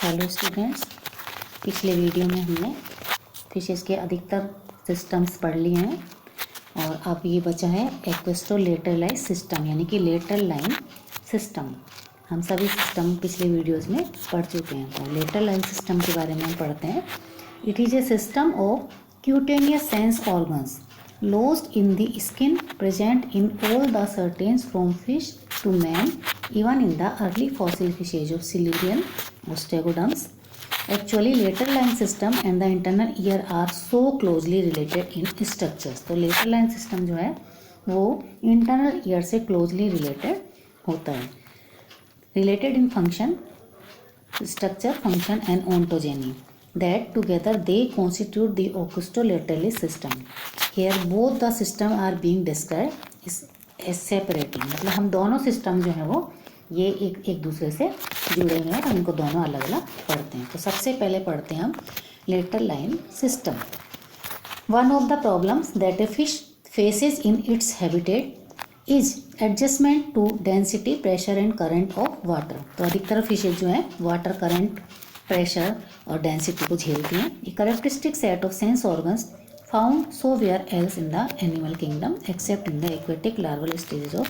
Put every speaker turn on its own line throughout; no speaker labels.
Hello students, पिछले video में हमने फिशेस के अधिकतर सिस्टम्स पढ़ लिए हैं और अब ये बचा है एक्वेस्टोलेटरलाइन सिस्टम यानी कि लेटरल लाइन सिस्टम। हम सभी सिस्टम पिछले वीडियोस में पढ़ चुके हैं। तो लेटरल लाइन सिस्टम के बारे में हम पढ़ते हैं। It is a system of cutaneous sense organs lodged in the skin present in all the certains from fish to man, even in the early fossil fishes of Silurian ostegoderms. Actually, lateral line system and the internal ear are so closely related in structures. तो lateral line system जो है वो internal ear से closely related होता है. Related in function, structure, function and ontogeny. That together they constitute the oculolateralis system. Here both the system are being described as separately. मतलब हम दोनों सिस्टम जो है वो ये एक दूसरे से जुड़े हुए हैं और इनको दोनों अलग अलग पढ़ते हैं। तो सबसे पहले पढ़ते हैं हम lateral line system. One of the problems that a fish faces in its habitat is adjustment to density, pressure and current of water. तो अधिकतर फिशेज जो हैं वाटर करंट, प्रेशर और डेंसिटी को झेलती हैं। A characteristic set of sense organs found so where else in the animal kingdom except in the aquatic larval stages of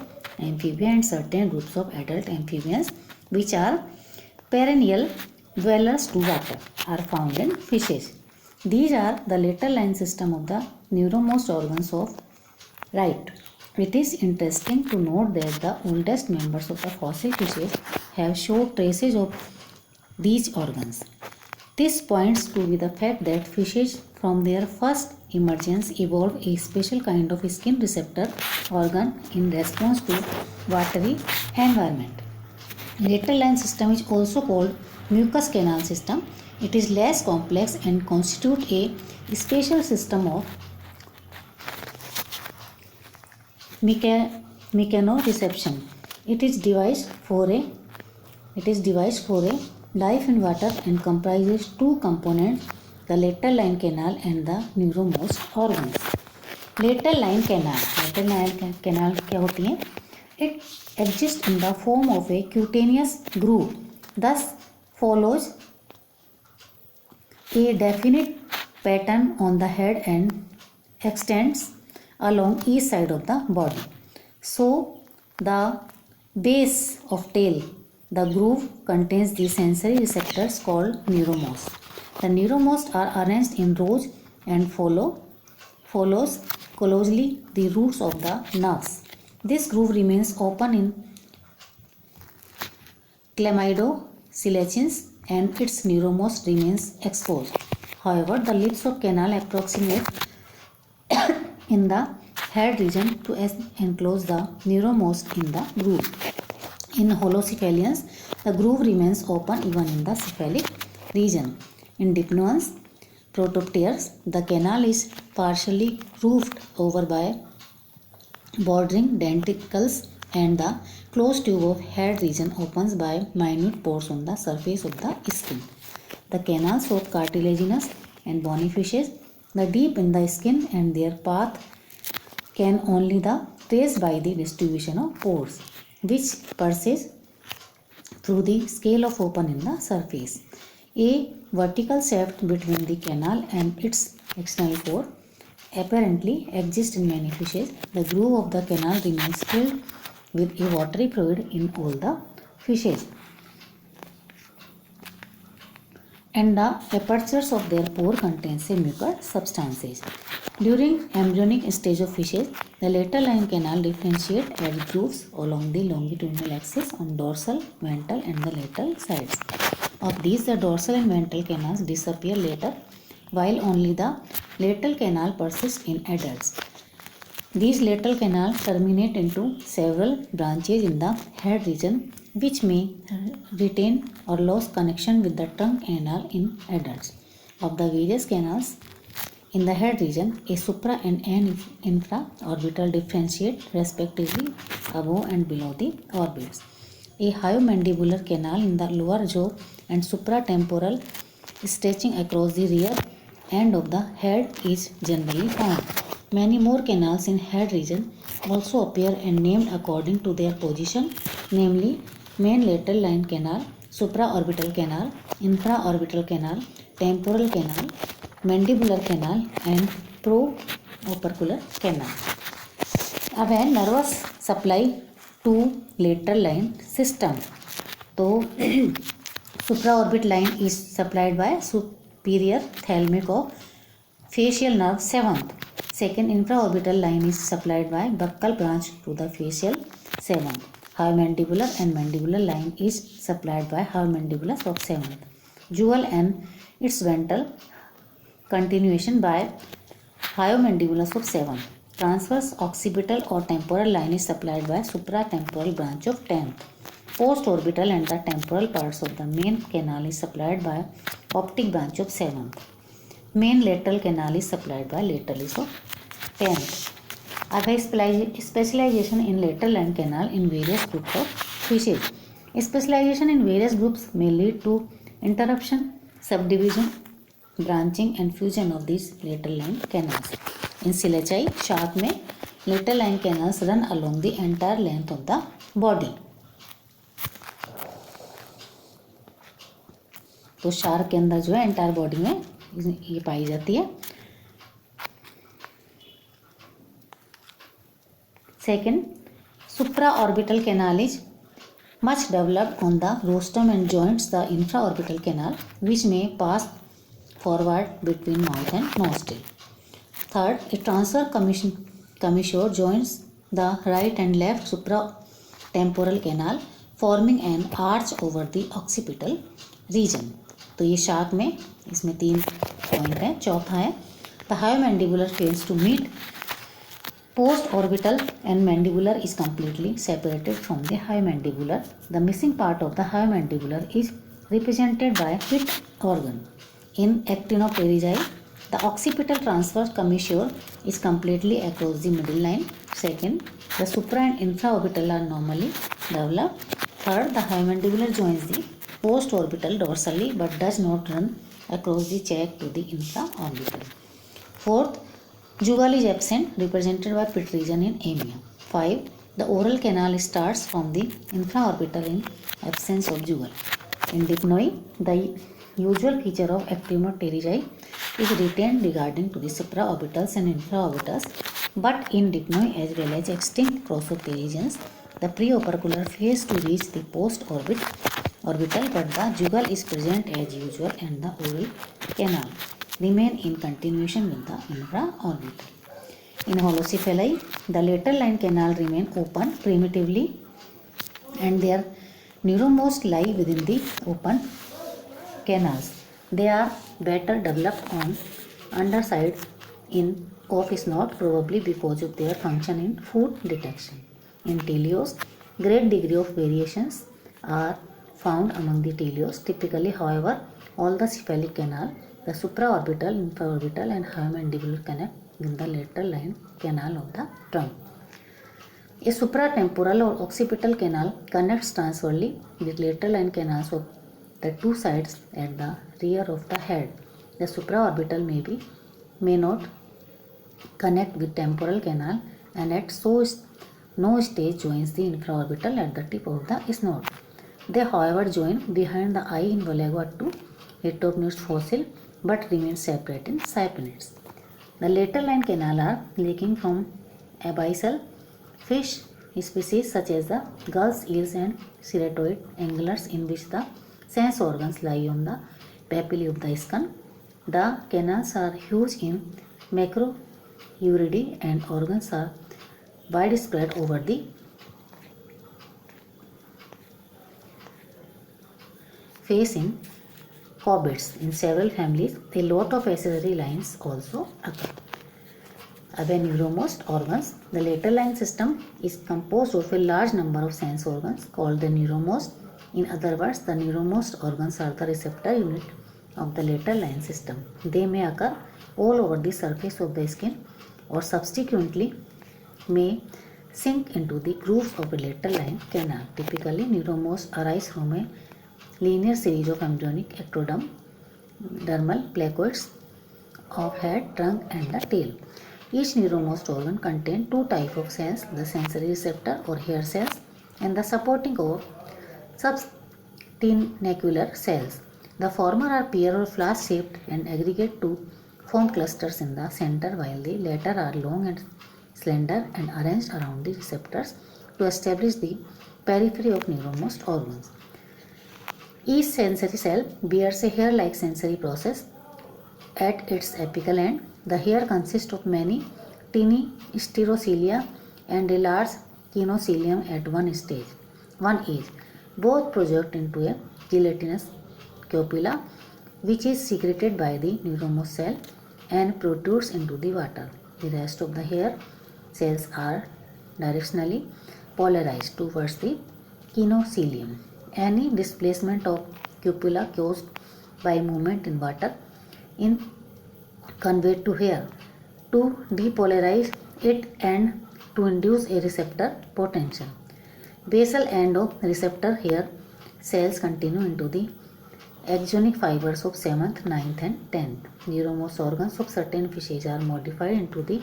amphibia and certain groups of adult amphibians which are perennial dwellers to water are found in fishes. These are the lateral line system of the neuromost organs of right. It is interesting to note that the oldest members of the fossil fishes have showed traces of these organs. This points to the fact that fishes from their first emergence evolved a special kind of skin receptor organ in response to watery environment. Lateral line system is also called mucous canal system. It is less complex and constitutes a special system of mechanoreception. It is devised for a life in water and comprises two components, the lateral line canal and the neuromost organs. Lateral line canal क्या होती है? It exists in the form of a cutaneous groove, thus follows a definite pattern on the head and extends along each side of the body. So the base of tail, the groove contains the sensory receptors called neuromost. The neuromost are arranged in rows and follows closely the roots of the nerves. This groove remains open in chlamydococcines and its neuromost remains exposed. However, the lips of canal approximate in the head region to enclose the neuromost in the groove. In holocephalians, the groove remains open even in the cephalic region. In dipnoans, protopteros, the canal is partially roofed over by bordering denticles and the closed tube of head region opens by minute pores on the surface of the skin. The canals of cartilaginous and bony fishes, the deep in the skin and their path can only be traced by the distribution of pores, which passes through the scale of open in the surface. A vertical shaft between the canal and its external pore apparently exists in many fishes. The groove of the canal remains filled with a watery fluid in all the fishes, and the apertures of their pore contains a mucus substances. During embryonic stage of fishes, the lateral line canal differentiate as grooves along the longitudinal axis on dorsal, ventral and the lateral sides. Of these, the dorsal and ventral canals disappear later, while only the lateral canal persists in adults. These lateral canals terminate into several branches in the head region, which may retain or lose connection with the trunk canal in adults. Of the various canals in the head region, a supra and an infra-orbital differentiate respectively above and below the orbits. A hyomandibular canal in the lower jaw and supratemporal stretching across the rear end of the head is generally found. Many more canals in head region also appear and named according to their position, namely main lateral line canal, supraorbital canal, infraorbital canal, temporal canal, mandibular canal and pro-opercular canal. अब है nervous supply to lateral line system. तो supraorbital line is supplied by superior ophthalmic of facial nerve 7th. Second, infraorbital line is supplied by buccal branch to the facial 7th. Hyomandibular and mandibular line is supplied by hyomandibulus of 7th. Jewel and its ventral continuation by hyomandibulus of 7th. Transverse occipital or temporal line is supplied by supratemporal branch of 10th. Postorbital and the temporal parts of the main canal is supplied by optic branch of 7th. Main lateral canal is supplied by lateralis of 10th. Other specialization in lateral line canal in various groups of fishes. Specialization in various groups may lead to interruption, subdivision, branching and fusion of these lateral line canals. In Coelacanth shark में lateral line canals run along the entire length of the body. तो shark के अंदर जो है entire body में ये पाई जाती है। Second, supraorbital canal is much developed on the rostrum and joints the infraorbital canal which में pass forward between mouth and nostril. Third, a transfer commissure joints the right and left supratemporal canal forming an arch over the occipital region. तो ये shark में इसमें 3 point है। चौथा है the hyomandibular fails to meet post orbital and mandibular is completely separated from the hyomandibular. The missing part of the hyomandibular is represented by pit organ. In actinopterygii the occipital transfer commissure is completely across the middle line. Second, the supra and infraorbital are normally developed. Third, the hyomandibular joins the post-orbital dorsally but does not run across the cheek to the infra-orbital. Fourth, jugal is absent, represented by pit region in amia. 5. The oral canal starts from the infra-orbital in absence of jugal. In dipnoi, the usual feature of actinopterygii is retained regarding to the supraorbitals and infraorbitals, but in dipnoi as well as extinct crossopterygians, the preopercular fails to reach the post-orbital, but the jugal is present as usual and the oral canal remain in continuation with the infraorbital. In holocephali, the lateral line canal remain open primitively and their neuromost lie within the open canals. They are better developed on underside of snout, probably because of their function in food detection. In teleos, great degree of variations are found among the teleos. Typically, however, all the cephalic canal, the supraorbital, infraorbital and hyomandibular connect in the lateral line canal of the trunk. A supratemporal or occipital canal connects transversely with lateral line canals of the two sides at the rear of the head. The supraorbital may not connect with temporal canal and at no stage joins the infraorbital at the tip of the snout. They however join behind the eye in Volego to Ectopneust fossil but remain separate in cyprinids. The lateral line canal are leaking from abyssal fish species such as the gulls, eels and ceratoid anglers in which the sense organs lie on the papillae of the skin. The canals are huge in macroeuridae and organs are widespread over the face in corvids. In several families, a lot of accessory lines also occur. Other neuromost organs. The lateral line system is composed of a large number of sense organs called the neuromost. In other words, the neuromost organs are the receptor unit of the lateral line system. They may occur all over the surface of the skin or subsequently may sink into the grooves of a lateral line canal. Typically, neuromost arise from a linear series of embryonic ectodermal placoids of head, trunk and the tail. Each neuromost organ contains 2 types of cells, the sensory receptor or hair cells and the supporting or tentacular cells. The former are pear or flask shaped and aggregate to form clusters in the center, while the latter are long and slender and arranged around the receptors to establish the periphery of neuromost organs. Each sensory cell bears a hair-like sensory process at its apical end. The hair consists of many tiny stereocilia and a large kinocilium at one age. Both project into a gelatinous copula, which is secreted by the neuromost cell and protrudes into the water. The rest of the hair cells are directionally polarized towards the kinocilium. Any displacement of copula caused by movement in water is conveyed to hair to depolarize it and to induce a receptor potential. Basal end of receptor hair cells continue into the axonic fibers of 7th, 9th and 10th. Neuromost organs of certain fishes are modified into the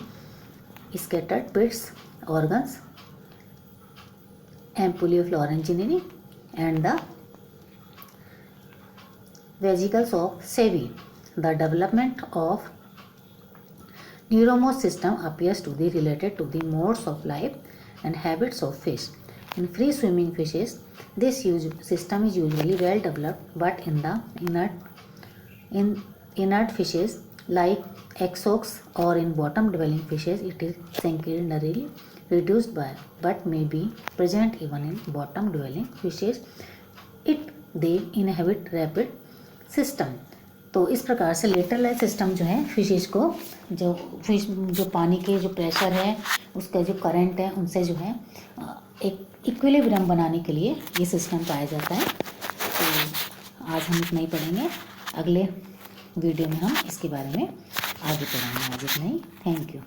scattered pits organs, ampullae of Lorenzini and the vesicles of Savi. The development of neuromost system appears to be related to the modes of life and habits of fish. In free swimming fishes, this system is usually well developed, but in the inert fishes like exox or in bottom dwelling fishes, it is secondarily reduced but may be present even in bottom dwelling fishes. They inhabit rapid system. तो इस प्रकार से lateral system जो है fishes को जो पानी के जो प्रेशर है उसका जो करंट है उनसे जो है एक इक्विलिब्रियम बनाने के लिए ये सिस्टम पाया जाता है। तो आज हम इतना ही पढ़ेंगे, अगले वीडियो में हम इसके बारे में आगे पढ़ेंगे। आज इतना ही, थैंक यू।